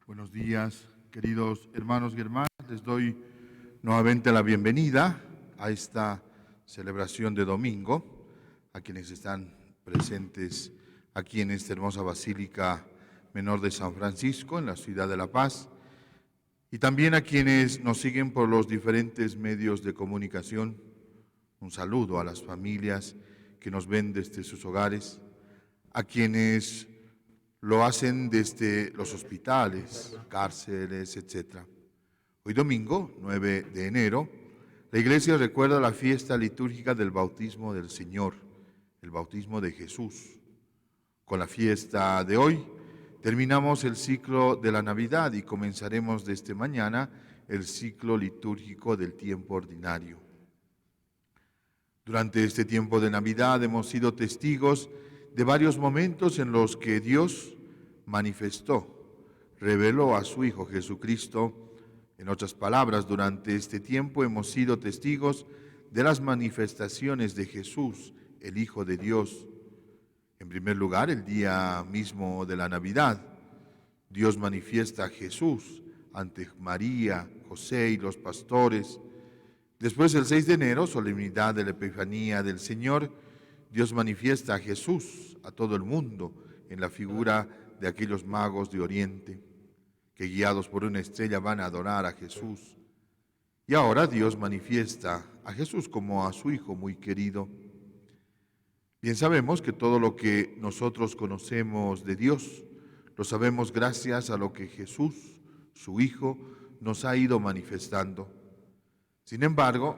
Buenos días, queridos hermanos y hermanas. Les doy nuevamente la bienvenida a esta celebración de domingo, a quienes están presentes aquí en esta hermosa Basílica Menor de San Francisco, en la ciudad de La Paz, y también a quienes nos siguen por los diferentes medios de comunicación. Un saludo a las familias que nos ven desde sus hogares, a quienes lo hacen desde los hospitales, cárceles, etc. Hoy domingo, 9 de enero, la Iglesia recuerda la fiesta litúrgica del bautismo del Señor, el bautismo de Jesús. Con la fiesta de hoy terminamos el ciclo de la Navidad y comenzaremos desde mañana el ciclo litúrgico del tiempo ordinario. Durante este tiempo de Navidad hemos sido testigos de varios momentos en los que Dios manifestó, reveló a su Hijo Jesucristo. En otras palabras, durante este tiempo hemos sido testigos de las manifestaciones de Jesús, el Hijo de Dios. En primer lugar, el día mismo de la Navidad, Dios manifiesta a Jesús ante María, José y los pastores. Después, el 6 de enero, solemnidad de la Epifanía del Señor, Dios manifiesta a Jesús a todo el mundo en la figura de aquellos magos de Oriente, que guiados por una estrella van a adorar a Jesús. Y ahora Dios manifiesta a Jesús como a su Hijo muy querido. Bien sabemos que todo lo que nosotros conocemos de Dios, lo sabemos gracias a lo que Jesús, su Hijo, nos ha ido manifestando. Sin embargo,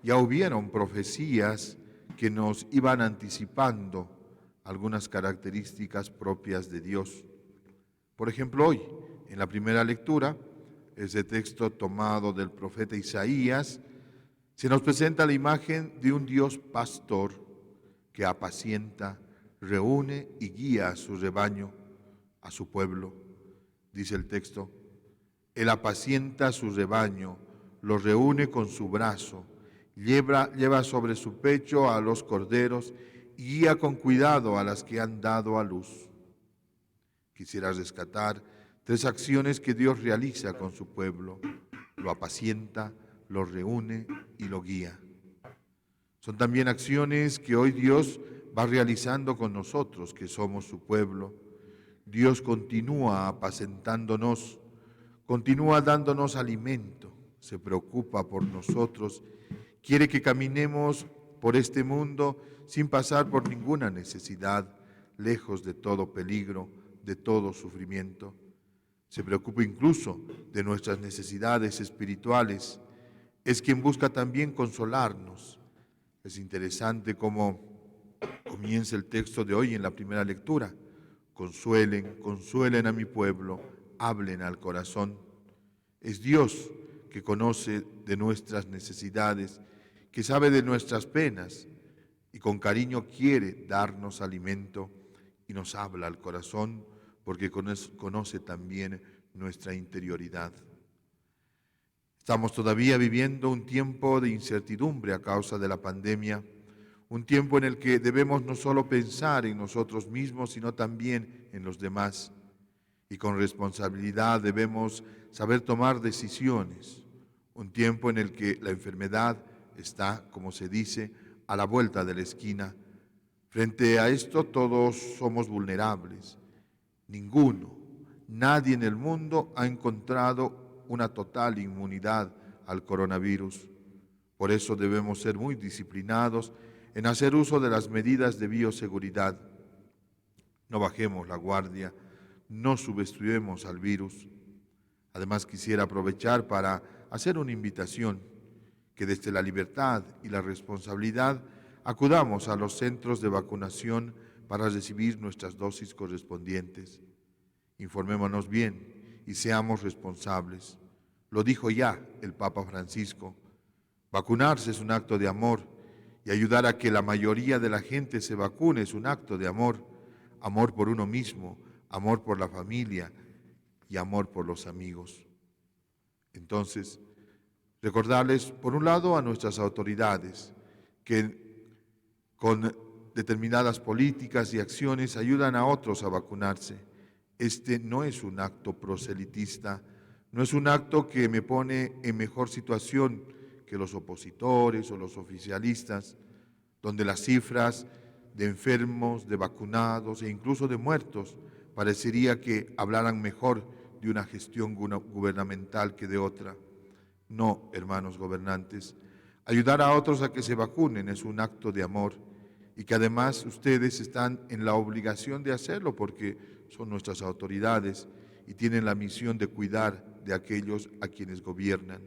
ya hubieron profecías que nos iban anticipando algunas características propias de Dios. Por ejemplo, hoy, en la primera lectura, ese texto tomado del profeta Isaías, se nos presenta la imagen de un Dios pastor que apacienta, reúne y guía a su rebaño, a su pueblo. Dice el texto: Él apacienta su rebaño, lo reúne con su brazo, lleva sobre su pecho a los corderos y guía con cuidado a las que han dado a luz. Quisiera rescatar tres acciones que Dios realiza con su pueblo: lo apacienta, lo reúne y lo guía. Son también acciones que hoy Dios va realizando con nosotros, que somos su pueblo. Dios continúa apacentándonos, continúa dándonos alimento, se preocupa por nosotros, quiere que caminemos por este mundo sin pasar por ninguna necesidad, lejos de todo peligro, de todo sufrimiento. Se preocupa incluso de nuestras necesidades espirituales. Es quien busca también consolarnos. Es interesante cómo comienza el texto de hoy en la primera lectura. Consuelen, consuelen a mi pueblo, hablen al corazón. Es Dios que conoce de nuestras necesidades, que sabe de nuestras penas y con cariño quiere darnos alimento y nos habla al corazón porque conoce también nuestra interioridad. Estamos todavía viviendo un tiempo de incertidumbre a causa de la pandemia, un tiempo en el que debemos no solo pensar en nosotros mismos, sino también en los demás. Y con responsabilidad debemos saber tomar decisiones. Un tiempo en el que la enfermedad está, como se dice, a la vuelta de la esquina. Frente a esto todos somos vulnerables. Nadie en el mundo ha encontrado una total inmunidad al coronavirus. Por eso debemos ser muy disciplinados en hacer uso de las medidas de bioseguridad. No bajemos la guardia, no subestimemos al virus. Además, quisiera aprovechar para hacer una invitación, que desde la libertad y la responsabilidad acudamos a los centros de vacunación para recibir nuestras dosis correspondientes. Informémonos bien y seamos responsables. Lo dijo ya el Papa Francisco: vacunarse es un acto de amor y ayudar a que la mayoría de la gente se vacune es un acto de amor. Amor por uno mismo, amor por la familia y amor por los amigos. Entonces, recordarles, por un lado, a nuestras autoridades que con determinadas políticas y acciones ayudan a otros a vacunarse. Este no es un acto proselitista, no es un acto que me pone en mejor situación que los opositores o los oficialistas, donde las cifras de enfermos, de vacunados e incluso de muertos parecería que hablaran mejor de una gestión gubernamental que de otra. No, hermanos gobernantes, ayudar a otros a que se vacunen es un acto de amor y que además ustedes están en la obligación de hacerlo porque son nuestras autoridades y tienen la misión de cuidar de aquellos a quienes gobiernan.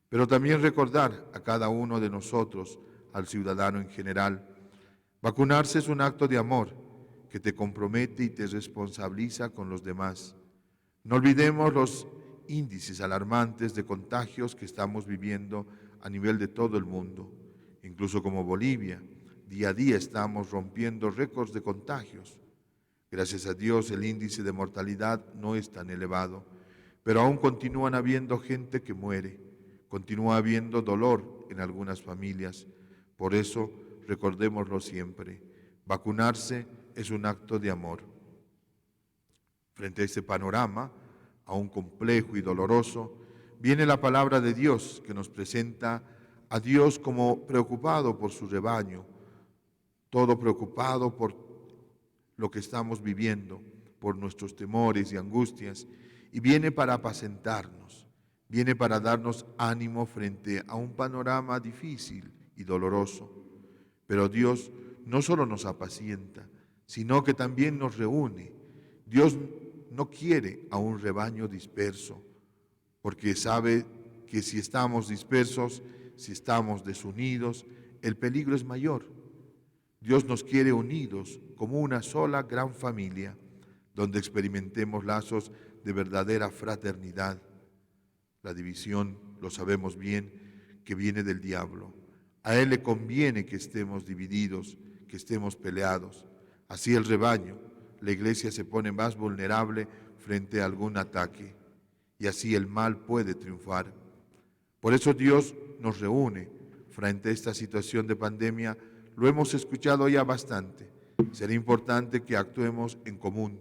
Pero también recordar a cada uno de nosotros, al ciudadano en general, vacunarse es un acto de amor que te compromete y te responsabiliza con los demás. No olvidemos los índices alarmantes de contagios que estamos viviendo a nivel de todo el mundo, incluso como Bolivia. Día a día estamos rompiendo récords de contagios. Gracias a Dios el índice de mortalidad no es tan elevado, pero aún continúan habiendo gente que muere, continúa habiendo dolor en algunas familias. Por eso, recordémoslo siempre, vacunarse es un acto de amor. Frente a este panorama, aún complejo y doloroso, viene la palabra de Dios que nos presenta a Dios como preocupado por su rebaño, todo preocupado por lo que estamos viviendo, por nuestros temores y angustias, y viene para apacentarnos, viene para darnos ánimo frente a un panorama difícil y doloroso. Pero Dios no solo nos apacienta, sino que también nos reúne. Dios no quiere a un rebaño disperso, porque sabe que si estamos dispersos, si estamos desunidos, el peligro es mayor. Dios nos quiere unidos como una sola gran familia, donde experimentemos lazos de verdadera fraternidad. La división, lo sabemos bien, que viene del diablo. A él le conviene que estemos divididos, que estemos peleados. Así el rebaño, la iglesia se pone más vulnerable frente a algún ataque y así el mal puede triunfar. Por eso Dios nos reúne frente a esta situación de pandemia. Lo hemos escuchado ya bastante. Será importante que actuemos en común.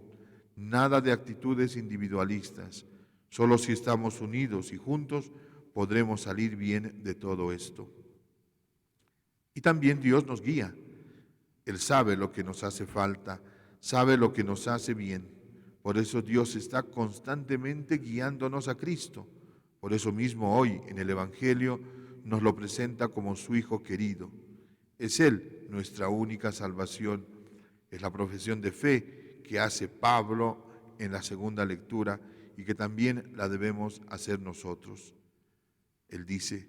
Nada de actitudes individualistas. Solo si estamos unidos y juntos podremos salir bien de todo esto. Y también Dios nos guía. Él sabe lo que nos hace falta, sabe lo que nos hace bien. Por eso Dios está constantemente guiándonos a Cristo. Por eso mismo hoy en el Evangelio nos lo presenta como su Hijo querido. Es Él nuestra única salvación. Es la profesión de fe que hace Pablo en la segunda lectura y que también la debemos hacer nosotros. Él dice,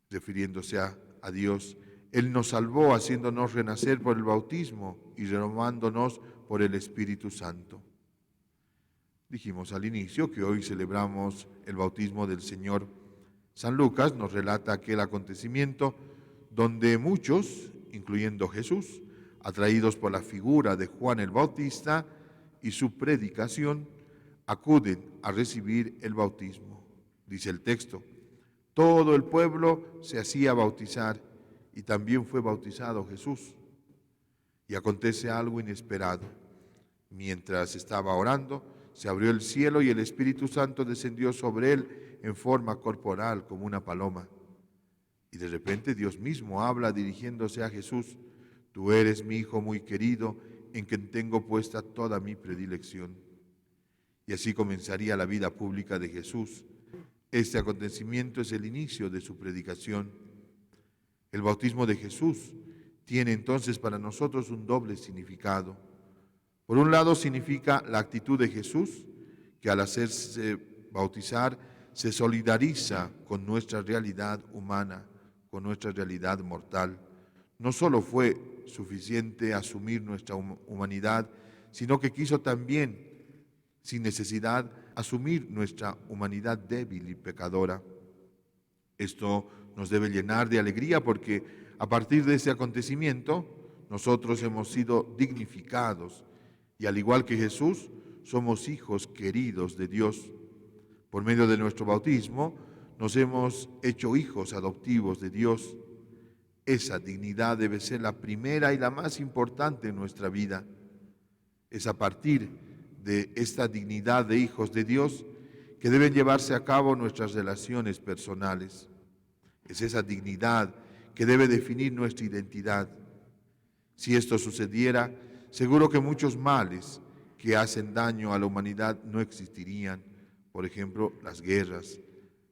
refiriéndose a Dios, Él nos salvó haciéndonos renacer por el bautismo y renovándonos por el Espíritu Santo. Dijimos al inicio que hoy celebramos el bautismo del Señor. San Lucas nos relata aquel acontecimiento donde muchos, incluyendo Jesús, atraídos por la figura de Juan el Bautista y su predicación, acuden a recibir el bautismo. Dice el texto, todo el pueblo se hacía bautizar y también fue bautizado Jesús. Y acontece algo inesperado. Mientras estaba orando, se abrió el cielo y el Espíritu Santo descendió sobre él en forma corporal como una paloma. Y de repente Dios mismo habla dirigiéndose a Jesús, tú eres mi Hijo muy querido, en quien tengo puesta toda mi predilección. Y así comenzaría la vida pública de Jesús. Este acontecimiento es el inicio de su predicación. El bautismo de Jesús tiene entonces para nosotros un doble significado. Por un lado significa la actitud de Jesús, que al hacerse bautizar se solidariza con nuestra realidad humana, con nuestra realidad mortal. No solo fue suficiente asumir nuestra humanidad, sino que quiso también, sin necesidad, asumir nuestra humanidad débil y pecadora. Esto nos debe llenar de alegría porque a partir de ese acontecimiento nosotros hemos sido dignificados y al igual que Jesús somos hijos queridos de Dios. Por medio de nuestro bautismo nos hemos hecho hijos adoptivos de Dios. Esa dignidad debe ser la primera y la más importante en nuestra vida. Es a partir de esta dignidad de hijos de Dios que deben llevarse a cabo en nuestras relaciones personales. Es esa dignidad que debe definir nuestra identidad. Si esto sucediera, seguro que muchos males que hacen daño a la humanidad no existirían. Por ejemplo, las guerras,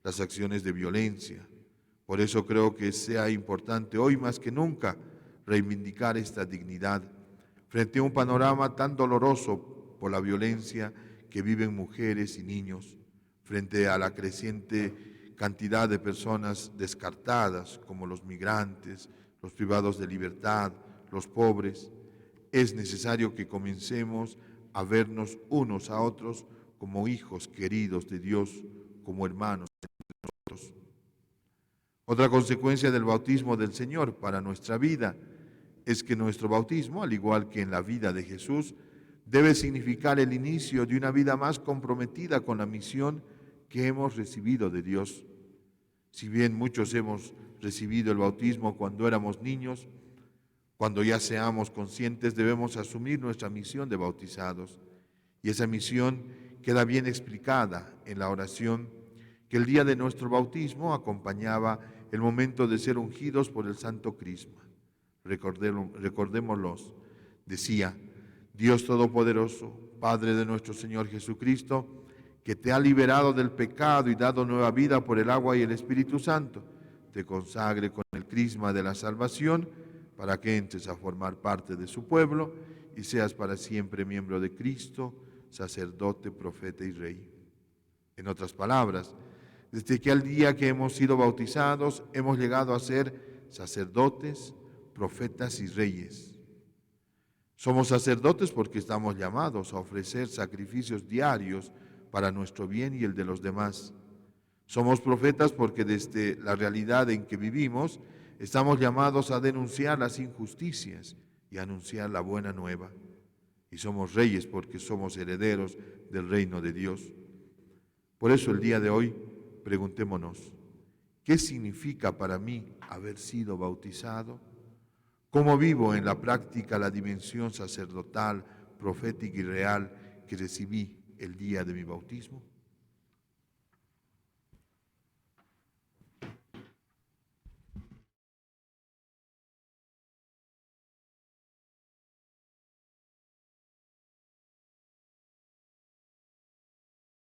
las acciones de violencia. Por eso creo que sea importante hoy más que nunca reivindicar esta dignidad frente a un panorama tan doloroso por la violencia que viven mujeres y niños, frente a la creciente cantidad de personas descartadas como los migrantes, los privados de libertad, los pobres. Es necesario que comencemos a vernos unos a otros como hijos queridos de Dios, como hermanos entre nosotros. Otra consecuencia del bautismo del Señor para nuestra vida es que nuestro bautismo, al igual que en la vida de Jesús, debe significar el inicio de una vida más comprometida con la misión que hemos recibido de Dios. Si bien muchos hemos recibido el bautismo cuando éramos niños, cuando ya seamos conscientes debemos asumir nuestra misión de bautizados. Y esa misión queda bien explicada en la oración que el día de nuestro bautismo acompañaba el momento de ser ungidos por el Santo Crisma. Recordémoslos. Decía: Dios Todopoderoso, Padre de nuestro Señor Jesucristo, que te ha liberado del pecado y dado nueva vida por el agua y el Espíritu Santo, te consagre con el crisma de la salvación para que entres a formar parte de su pueblo y seas para siempre miembro de Cristo, sacerdote, profeta y rey. En otras palabras, desde aquel día que hemos sido bautizados, hemos llegado a ser sacerdotes, profetas y reyes. Somos sacerdotes porque estamos llamados a ofrecer sacrificios diarios para nuestro bien y el de los demás. Somos profetas porque desde la realidad en que vivimos estamos llamados a denunciar las injusticias y a anunciar la buena nueva. Y somos reyes porque somos herederos del reino de Dios. Por eso el día de hoy preguntémonos: ¿qué significa para mí haber sido bautizado? ¿Cómo vivo en la práctica la dimensión sacerdotal, profética y real que recibí el día de mi bautismo?